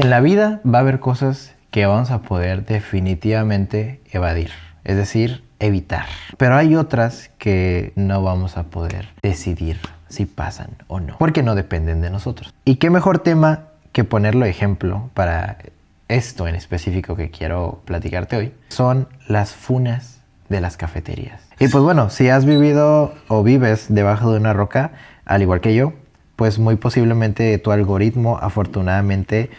En la vida va a haber cosas que vamos a poder definitivamente evadir, es decir, evitar. Pero hay otras que no vamos a poder decidir si pasan o no, porque no dependen de nosotros. ¿Y qué mejor tema que ponerlo de ejemplo para esto en específico que quiero platicarte hoy? Son las funas de las cafeterías. Y pues bueno, si has vivido o vives debajo de una roca, al igual que yo, pues muy posiblemente tu algoritmo afortunadamente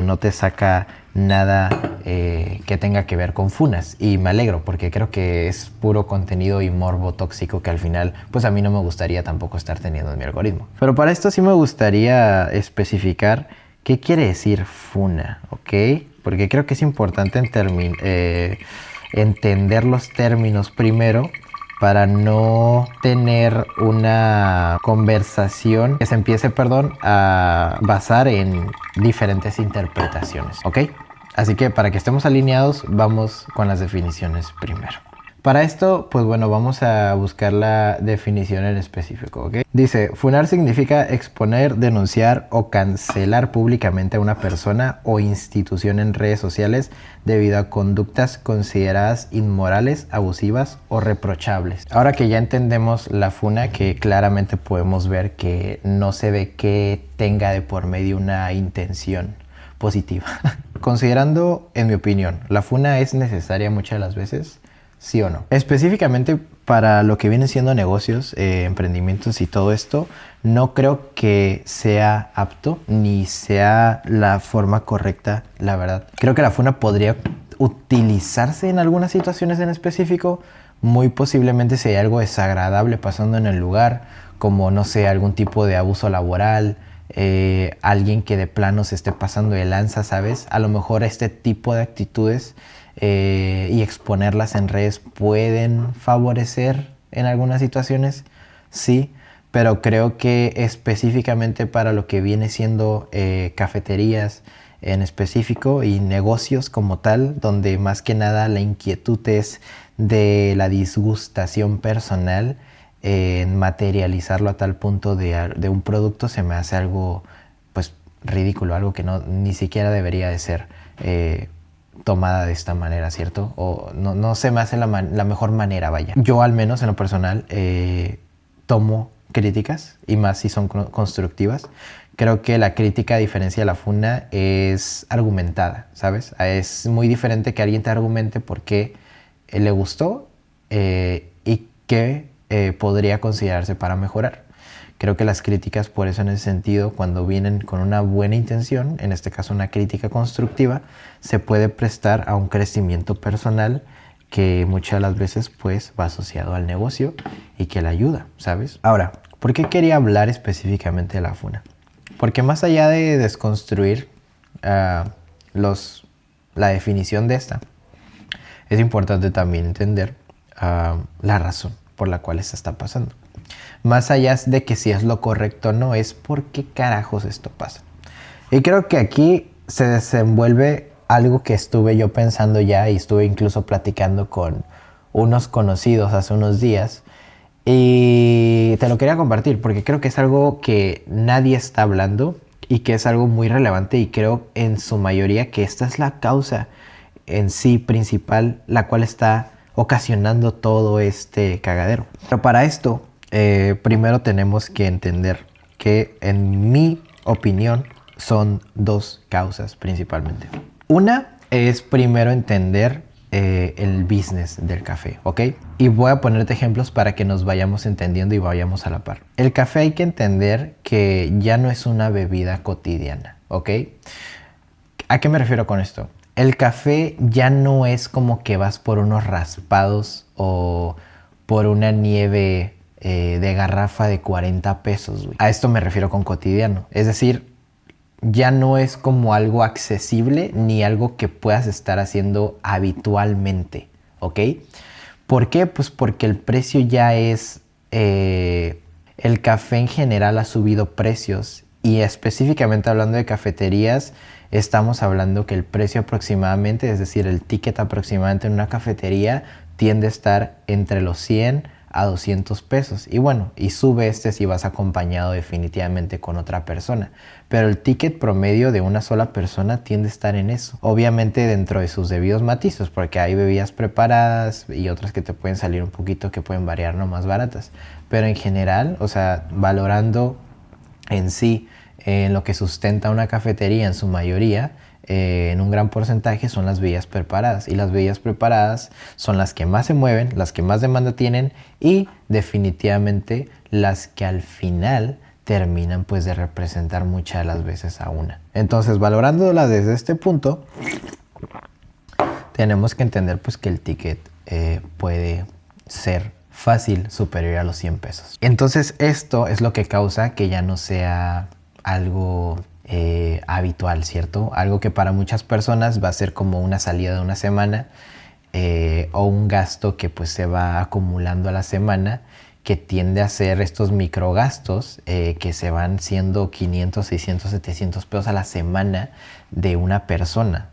no te saca nada que tenga que ver con funas. Y me alegro porque creo que es puro contenido y morbo tóxico que al final pues a mí no me gustaría tampoco estar teniendo en mi algoritmo. Pero para esto sí me gustaría especificar qué quiere decir funa, ¿ok? Porque creo que es importante entender los términos primero para no tener una conversación que se empiece, a basar en diferentes interpretaciones, ¿ok? Así que para que estemos alineados, vamos con las definiciones primero. Para esto, pues bueno, vamos a buscar la definición en específico, ¿ok? Dice, funar significa exponer, denunciar o cancelar públicamente a una persona o institución en redes sociales debido a conductas consideradas inmorales, abusivas o reprochables. Ahora que ya entendemos la funa, que claramente podemos ver que no se ve que tenga de por medio una intención positiva. Considerando, en mi opinión, la funa es necesaria muchas de las veces, ¿sí o no? Específicamente para lo que vienen siendo negocios, emprendimientos y todo esto, no creo que sea apto ni sea la forma correcta, la verdad. Creo que la funa podría utilizarse en algunas situaciones en específico. Muy posiblemente si hay algo desagradable pasando en el lugar, como no sé, algún tipo de abuso laboral, alguien que de plano se esté pasando de lanza, ¿sabes? A lo mejor este tipo de actitudes y exponerlas en redes pueden favorecer en algunas situaciones, sí, pero creo que específicamente para lo que viene siendo cafeterías en específico y negocios como tal, donde más que nada la inquietud es de la disgustación personal, en materializarlo a tal punto de un producto se me hace algo pues ridículo, algo que no, ni siquiera debería de ser tomada de esta manera, ¿cierto? O no se me hace la mejor manera, vaya. Yo al menos en lo personal tomo críticas y más si son constructivas. Creo que la crítica, a diferencia de la funa, es argumentada, ¿sabes? Es muy diferente que alguien te argumente por qué le gustó y qué podría considerarse para mejorar. Creo que las críticas, por eso en ese sentido, cuando vienen con una buena intención, en este caso una crítica constructiva, se puede prestar a un crecimiento personal que muchas de las veces pues va asociado al negocio y que le ayuda, ¿sabes? Ahora, ¿por qué quería hablar específicamente de la funa? Porque más allá de desconstruir la definición de esta, es importante también entender la razón por la cual esto está pasando. Más allá de que si es lo correcto o no, es por qué carajos esto pasa. Y creo que aquí se desenvuelve algo que estuve yo pensando ya y estuve incluso platicando con unos conocidos hace unos días. Y te lo quería compartir porque creo que es algo que nadie está hablando y que es algo muy relevante y creo en su mayoría que esta es la causa en sí principal, la cual está ocasionando todo este cagadero. Pero para esto, primero tenemos que entender que en mi opinión son dos causas principalmente. Una es primero entender el business del café, ¿ok? Y voy a ponerte ejemplos para que nos vayamos entendiendo y vayamos a la par. El café hay que entender que ya no es una bebida cotidiana, ¿ok? ¿A qué me refiero con esto? El café ya no es como que vas por unos raspados o por una nieve de garrafa de 40 pesos. A esto me refiero con cotidiano. Es decir, ya no es como algo accesible ni algo que puedas estar haciendo habitualmente, ¿ok? ¿Por qué? Pues porque el precio ya es... el café en general ha subido precios y específicamente hablando de cafeterías, estamos hablando que el precio aproximadamente, es decir, el ticket aproximadamente en una cafetería tiende a estar entre los 100 a 200 pesos. Y bueno, y sube si vas acompañado definitivamente con otra persona. Pero el ticket promedio de una sola persona tiende a estar en eso. Obviamente dentro de sus debidos matices, porque hay bebidas preparadas y otras que te pueden salir un poquito, que pueden variar, no más baratas. Pero en general, o sea, valorando en sí en lo que sustenta una cafetería en su mayoría, en un gran porcentaje son las bebidas preparadas, y las bebidas preparadas son las que más se mueven, las que más demanda tienen y definitivamente las que al final terminan pues de representar muchas de las veces a una. Entonces, valorándola desde este punto, tenemos que entender pues que el ticket puede ser fácil superior a los 100 pesos. Entonces esto es lo que causa que ya no sea algo habitual, ¿cierto? Algo que para muchas personas va a ser como una salida de una semana o un gasto que pues se va acumulando a la semana, que tiende a ser estos microgastos que se van siendo 500, 600, 700 pesos a la semana de una persona.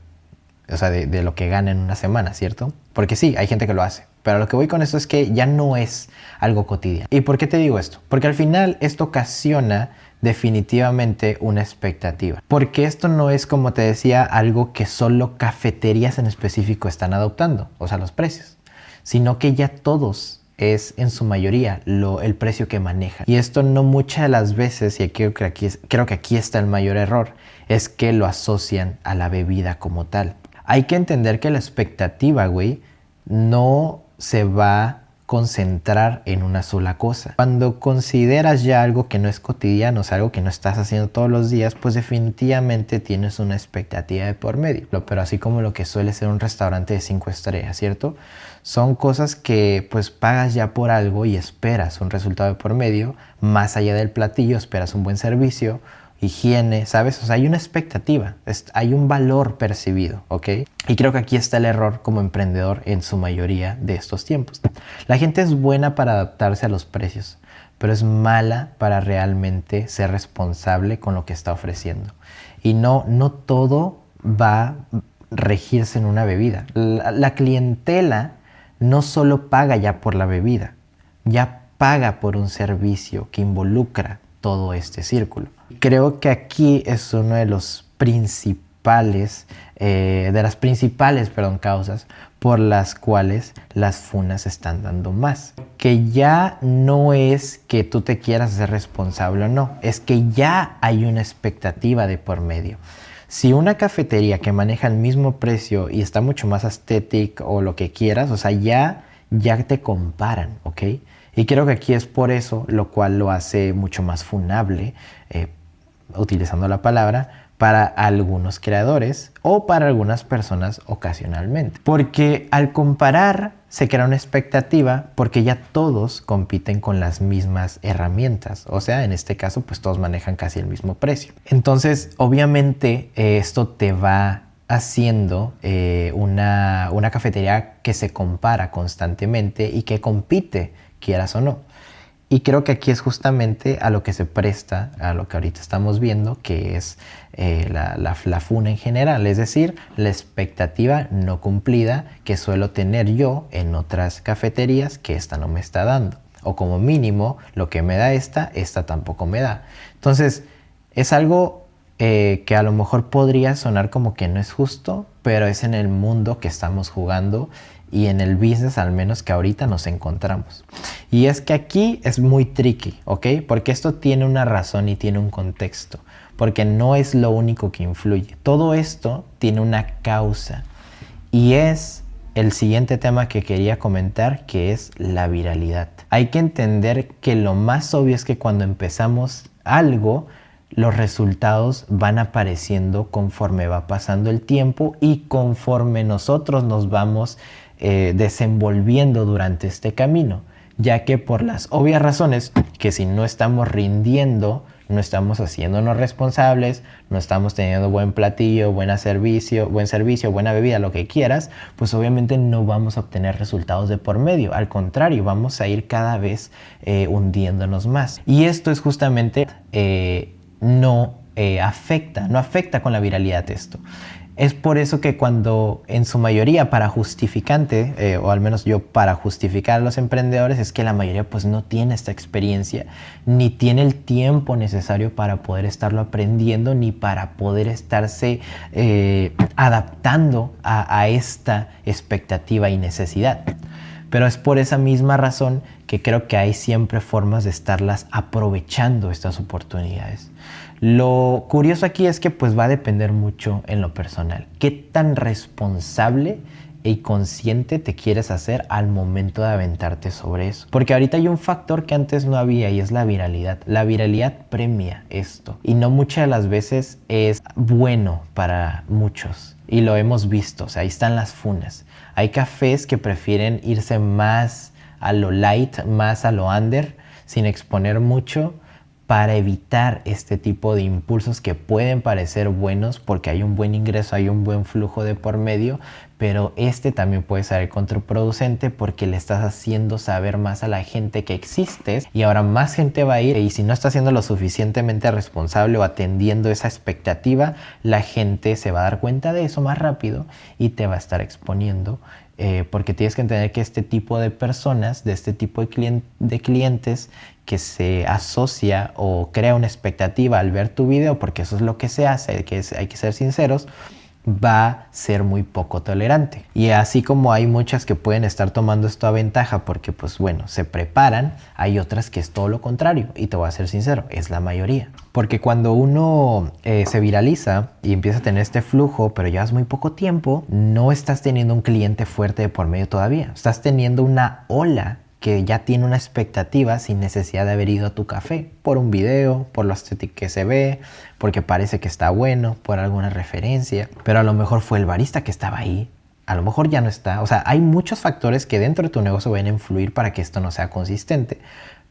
O sea, de lo que gana en una semana, ¿cierto? Porque sí, hay gente que lo hace. Pero lo que voy con esto es que ya no es algo cotidiano. ¿Y por qué te digo esto? Porque al final esto ocasiona definitivamente una expectativa. Porque esto no es, como te decía, algo que solo cafeterías en específico están adoptando, o sea, los precios, sino que ya todos es en su mayoría el precio que manejan. Y esto no muchas de las veces, y creo que aquí está el mayor error, es que lo asocian a la bebida como tal. Hay que entender que la expectativa, güey, no se va a concentrar en una sola cosa. Cuando consideras ya algo que no es cotidiano, o sea, algo que no estás haciendo todos los días, pues definitivamente tienes una expectativa de por medio. Pero así como lo que suele ser un restaurante de 5 estrellas, ¿cierto? Son cosas que pues pagas ya por algo y esperas un resultado de por medio. Más allá del platillo, esperas un buen servicio, higiene, ¿sabes? O sea, hay una expectativa, hay un valor percibido, ¿ok? Y creo que aquí está el error como emprendedor en su mayoría de estos tiempos. La gente es buena para adaptarse a los precios, pero es mala para realmente ser responsable con lo que está ofreciendo. Y no todo va a regirse en una bebida. La clientela no solo paga ya por la bebida, ya paga por un servicio que involucra todo este círculo. Creo que aquí es uno de los principales, causas por las cuales las funas están dando más. Que ya no es que tú te quieras hacer responsable o no, es que ya hay una expectativa de por medio. Si una cafetería que maneja el mismo precio y está mucho más estética o lo que quieras, o sea, ya te comparan, ¿ok? Y creo que aquí es por eso, lo cual lo hace mucho más funable, utilizando la palabra, para algunos creadores o para algunas personas ocasionalmente. Porque al comparar se crea una expectativa, porque ya todos compiten con las mismas herramientas. O sea, en este caso, pues todos manejan casi el mismo precio. Entonces, obviamente, esto te va haciendo una cafetería que se compara constantemente y que compite, quieras o no. Y creo que aquí es justamente a lo que se presta, a lo que ahorita estamos viendo, que es la funa en general, es decir, la expectativa no cumplida que suelo tener yo en otras cafeterías que esta no me está dando. O como mínimo, lo que me da esta tampoco me da. Entonces, es algo que a lo mejor podría sonar como que no es justo, pero es en el mundo que estamos jugando y en el business al menos que ahorita nos encontramos. Y es que aquí es muy tricky, ¿ok? Porque esto tiene una razón y tiene un contexto, porque no es lo único que influye. Todo esto tiene una causa y es el siguiente tema que quería comentar, que es la viralidad. Hay que entender que lo más obvio es que cuando empezamos algo, los resultados van apareciendo conforme va pasando el tiempo y conforme nosotros nos vamos desenvolviendo durante este camino, ya que por las obvias razones que si no estamos rindiendo, no estamos haciéndonos responsables, no estamos teniendo buen platillo, buen servicio, buena bebida, lo que quieras, pues obviamente no vamos a obtener resultados de por medio. Al contrario, vamos a ir cada vez hundiéndonos más. Y esto es justamente no afecta con la viralidad esto. Es por eso que cuando en su mayoría para justificante, o al menos yo para justificar a los emprendedores, es que la mayoría pues no tiene esta experiencia, ni tiene el tiempo necesario para poder estarlo aprendiendo, ni para poder estarse adaptando a esta expectativa y necesidad. Pero es por esa misma razón que creo que hay siempre formas de estarlas aprovechando estas oportunidades. Lo curioso aquí es que pues va a depender mucho en lo personal. ¿Qué tan responsable y consciente te quieres hacer al momento de aventarte sobre eso? Porque ahorita hay un factor que antes no había y es la viralidad. La viralidad premia esto y no muchas de las veces es bueno para muchos. Y lo hemos visto, o sea, ahí están las funas. Hay cafés que prefieren irse más a lo light, más a lo under, sin exponer mucho, para evitar este tipo de impulsos que pueden parecer buenos porque hay un buen ingreso, hay un buen flujo de por medio, pero este también puede ser contraproducente porque le estás haciendo saber más a la gente que existes y ahora más gente va a ir, y si no estás siendo lo suficientemente responsable o atendiendo esa expectativa, la gente se va a dar cuenta de eso más rápido y te va a estar exponiendo. Porque tienes que entender que este tipo de personas, de este tipo de clientes que se asocia o crea una expectativa al ver tu video, porque eso es lo que se hace, hay que ser sinceros, va a ser muy poco tolerante. Y así como hay muchas que pueden estar tomando esto a ventaja porque pues bueno, se preparan, hay otras que es todo lo contrario, y te voy a ser sincero, es la mayoría. Porque cuando uno se viraliza y empieza a tener este flujo, pero llevas muy poco tiempo, no estás teniendo un cliente fuerte de por medio todavía, estás teniendo una ola que ya tiene una expectativa sin necesidad de haber ido a tu café, por un video, por lo estético que se ve, porque parece que está bueno, por alguna referencia, pero a lo mejor fue el barista que estaba ahí, a lo mejor ya no está. O sea, hay muchos factores que dentro de tu negocio van a influir para que esto no sea consistente,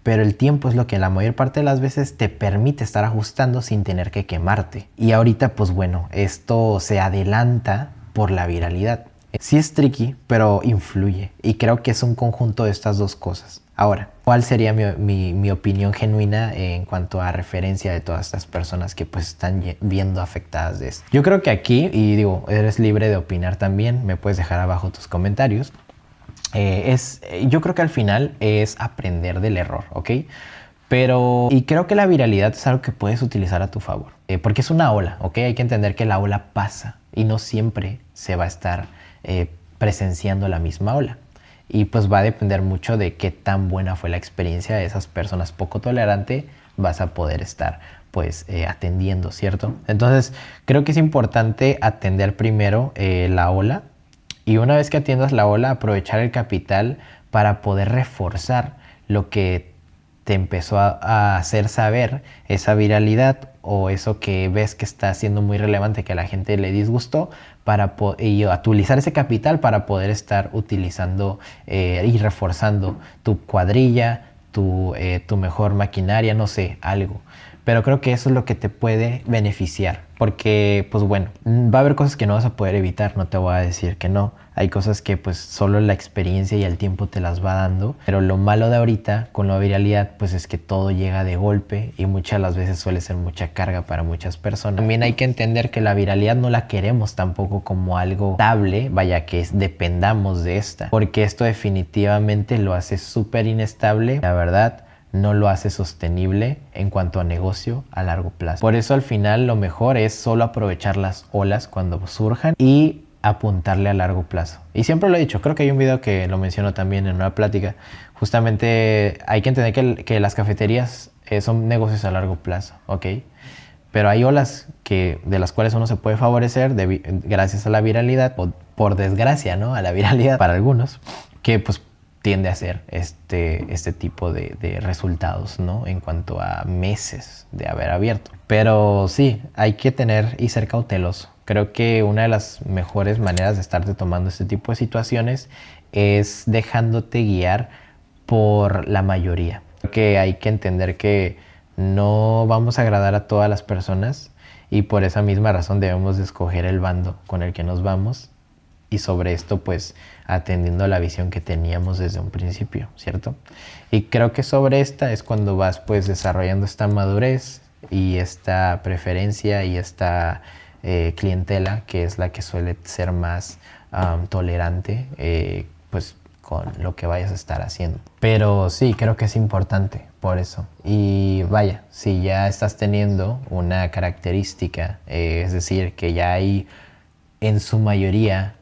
pero el tiempo es lo que la mayor parte de las veces te permite estar ajustando sin tener que quemarte. Y ahorita, pues bueno, esto se adelanta por la viralidad. Sí es tricky, pero influye. Y creo que es un conjunto de estas dos cosas. Ahora, ¿cuál sería mi opinión genuina en cuanto a referencia de todas estas personas que pues están viendo afectadas de esto? Yo creo que aquí, y digo, eres libre de opinar también, me puedes dejar abajo tus comentarios. Yo creo que al final es aprender del error, ¿ok? Y creo que la viralidad es algo que puedes utilizar a tu favor. Porque es una ola, ¿ok? Hay que entender que la ola pasa y no siempre se va a estar presenciando la misma ola. Y pues va a depender mucho de qué tan buena fue la experiencia de esas personas poco tolerantes vas a poder estar pues atendiendo, ¿cierto? Entonces creo que es importante atender primero la ola, y una vez que atiendas la ola, aprovechar el capital para poder reforzar lo que te empezó a hacer saber esa viralidad o eso que ves que está siendo muy relevante, que a la gente le disgustó, y utilizar ese capital para poder estar utilizando y reforzando tu cuadrilla, tu mejor maquinaria, no sé, algo. Pero creo que eso es lo que te puede beneficiar, porque pues bueno, va a haber cosas que no vas a poder evitar, no te voy a decir que no. Hay cosas que pues solo la experiencia y el tiempo te las va dando, pero lo malo de ahorita con la viralidad pues es que todo llega de golpe y muchas de las veces suele ser mucha carga para muchas personas. También hay que entender que la viralidad no la queremos tampoco como algo estable, vaya que dependamos de esta, porque esto definitivamente lo hace súper inestable, la verdad. No lo hace sostenible en cuanto a negocio a largo plazo. Por eso al final lo mejor es solo aprovechar las olas cuando surjan y apuntarle a largo plazo. Y siempre lo he dicho, creo que hay un video que lo menciono también en una plática. Justamente hay que entender que las cafeterías son negocios a largo plazo, ¿ok? Pero hay olas de las cuales uno se puede favorecer gracias a la viralidad, o por desgracia, ¿no? A la viralidad para algunos, que pues tiende a ser este tipo de resultados, ¿no? En cuanto a meses de haber abierto. Pero sí, hay que tener y ser cauteloso. Creo que una de las mejores maneras de estarte tomando este tipo de situaciones es dejándote guiar por la mayoría. Creo que hay que entender que no vamos a agradar a todas las personas y por esa misma razón debemos de escoger el bando con el que nos vamos. Y sobre esto, pues, atendiendo a la visión que teníamos desde un principio, ¿cierto? Y creo que sobre esta es cuando vas, pues, desarrollando esta madurez y esta preferencia y esta clientela, que es la que suele ser más tolerante, pues con lo que vayas a estar haciendo. Pero sí, creo que es importante por eso. Y vaya, si ya estás teniendo una característica, es decir, que ya hay en su mayoría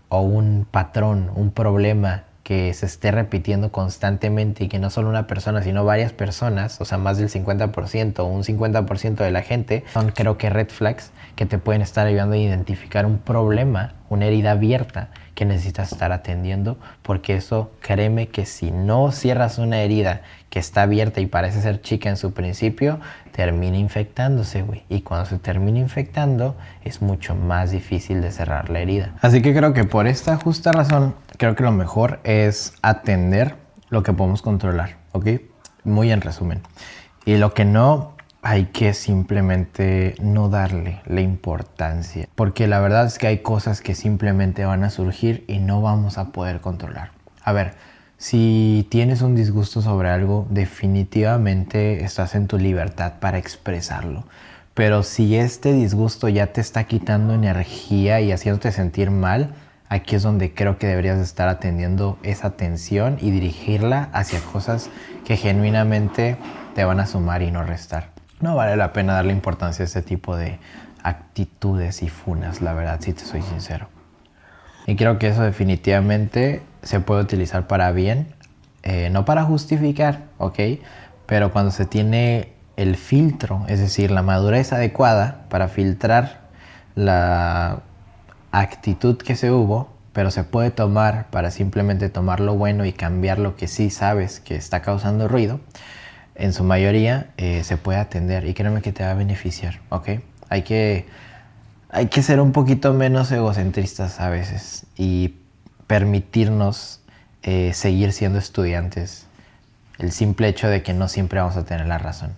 o un patrón, un problema que se esté repitiendo constantemente y que no solo una persona, sino varias personas, o sea, más del 50% o un 50% de la gente, son creo que red flags que te pueden estar ayudando a identificar un problema, una herida abierta que necesitas estar atendiendo, porque eso, créeme que si no cierras una herida que está abierta y parece ser chica en su principio, termina infectándose, güey. Y cuando se termina infectando, es mucho más difícil de cerrar la herida. Así que creo que por esta justa razón, creo que lo mejor es atender lo que podemos controlar, ¿ok? Muy en resumen. Y lo que no, hay que simplemente no darle la importancia. Porque la verdad es que hay cosas que simplemente van a surgir y no vamos a poder controlar. A ver, si tienes un disgusto sobre algo, definitivamente estás en tu libertad para expresarlo. Pero si este disgusto ya te está quitando energía y haciéndote sentir mal, aquí es donde creo que deberías estar atendiendo esa atención y dirigirla hacia cosas que genuinamente te van a sumar y no restar. No vale la pena darle importancia a este tipo de actitudes y funas, la verdad, si te soy sincero. Y creo que eso definitivamente se puede utilizar para bien, no para justificar, ¿ok? Pero cuando se tiene el filtro, es decir, la madurez adecuada para filtrar la actitud que se hubo, pero se puede tomar para simplemente tomar lo bueno y cambiar lo que sí sabes que está causando ruido, en su mayoría se puede atender y créeme que te va a beneficiar, ¿ok? Hay que ser un poquito menos egocentristas a veces y permitirnos seguir siendo estudiantes. El simple hecho de que no siempre vamos a tener la razón.